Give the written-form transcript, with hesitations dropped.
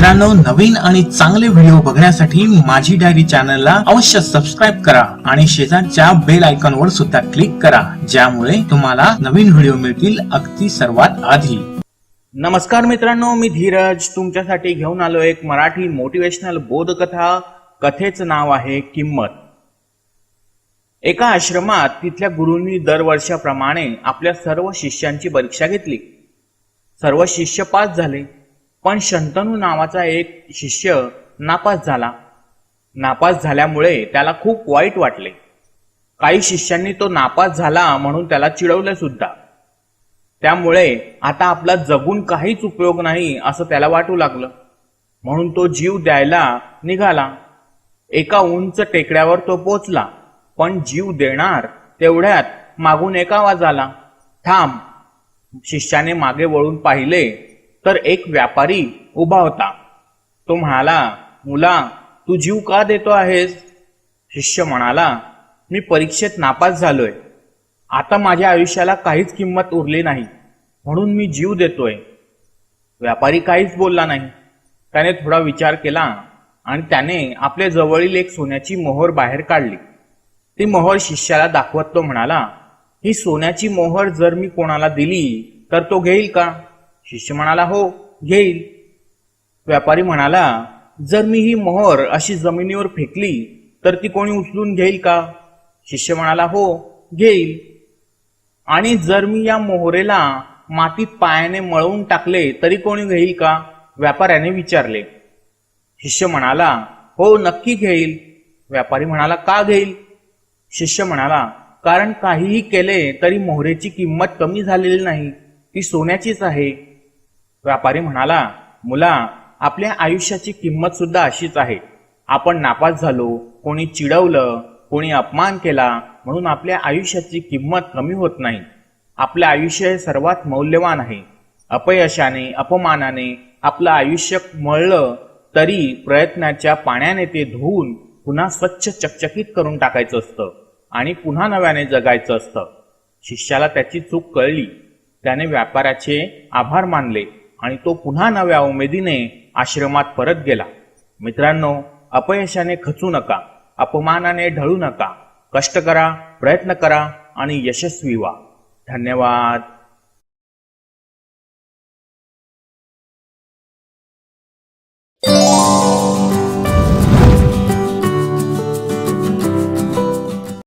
मित्रांनो, नवीन आणि चांगले व्हिडिओ बघण्यासाठी माझी डायरी चॅनलला अवश्य सबस्क्राईब करा आणि शेजारच्या बेल आयकॉन वर सुद्धा क्लिक करा, ज्यामुळे तुम्हाला नवीन व्हिडिओ मिळतील अगदी सर्वात आधी। नमस्कार मित्रांनो, मी धीरज तुमच्यासाठी घेऊन आलो एक मराठी मोटिवेशनल बोधकथा। कथेचं नाव आहे किंमत। एका आश्रमात तिथल्या गुरूंनी दरवर्षाप्रमाणे आपल्या सर्व शिष्यांची परीक्षा घेतली। सर्व शिष्य पास झाले, पण शंतनू नावाचा एक शिष्य नापास झाला। नापास झाल्यामुळे त्याला खूप वाईट वाटले। काही शिष्यांनी तो नापास झाला म्हणून त्याला चिडवले सुद्धा। त्यामुळे आता आपला जगून काहीच उपयोग नाही असं त्याला वाटू लागलं, म्हणून तो जीव द्यायला निघाला। एका उंच टेकड्यावर तो पोचला, पण जीव देणार तेवढ्यात मागून एक आवाज आला, थांब। शिष्याने मागे वळून पाहिले तर एक व्यापारी उभा होता। तो म्हणाला, मुला, तू जीव का देतो आहेस? शिष्य म्हणाला, मी परीक्षेत नापास झालोय, आता माझ्या आयुष्याला काहीच किंमत उरली नाही, म्हणून मी जीव देतोय। व्यापारी काहीच बोलला नाही। त्याने थोडा विचार केला आणि त्याने आपल्या जवळील एक सोन्याची मोहर बाहेर काढली। ती मोहर शिष्याला दाखवत तो म्हणाला, ही सोन्याची मोहर जर मी कोणाला दिली तर तो घेईल का? शिष्य म्हणाला, हो, घेईल। व्यापारी म्हणाला, जर मी ही मोहर अशी जमिनीवर फेकली तर ती कोणी उचलून घेईल का? शिष्य म्हणाला, हो, घेईल। आणि जर मी या मोहरेला मातीत पायाने मळवून टाकले तरी कोणी घेईल का? व्यापाऱ्याने विचारले। शिष्य म्हणाला, हो, नक्की घेईल। व्यापारी म्हणाला, का घेईल? शिष्य म्हणाला, कारण काहीही केले तरी मोहरेची किंमत कमी झालेली नाही, ती सोन्याचीच आहे। व्यापारी म्हणाला, मुला, आपल्या आयुष्याची किंमत सुद्धा अशीच आहे। आपण नापास झालो, कोणी चिडवलं, कोणी अपमान केला म्हणून आपल्या आयुष्याची किंमत कमी होत नाही। आपले आयुष्य हे सर्वात मौल्यवान आहे। अपयशाने, अपमानाने आपलं आयुष्य मळलं तरी प्रयत्नाच्या पाण्याने ते धुवून पुन्हा स्वच्छ चकचकीत करून टाकायचं असतं आणि पुन्हा नव्याने जगायचं असतं। शिष्याला त्याची चूक कळली। त्याने व्यापाऱ्याचे आभार मानले आणि तो पुन्हा नव्या उमेदीने आश्रमात परत गेला। मित्रांनो, अपयशाने खचू नका, अपमानाने ढळू नका, कष्ट करा, प्रयत्न करा आणि यशस्वी व्हा। धन्यवाद।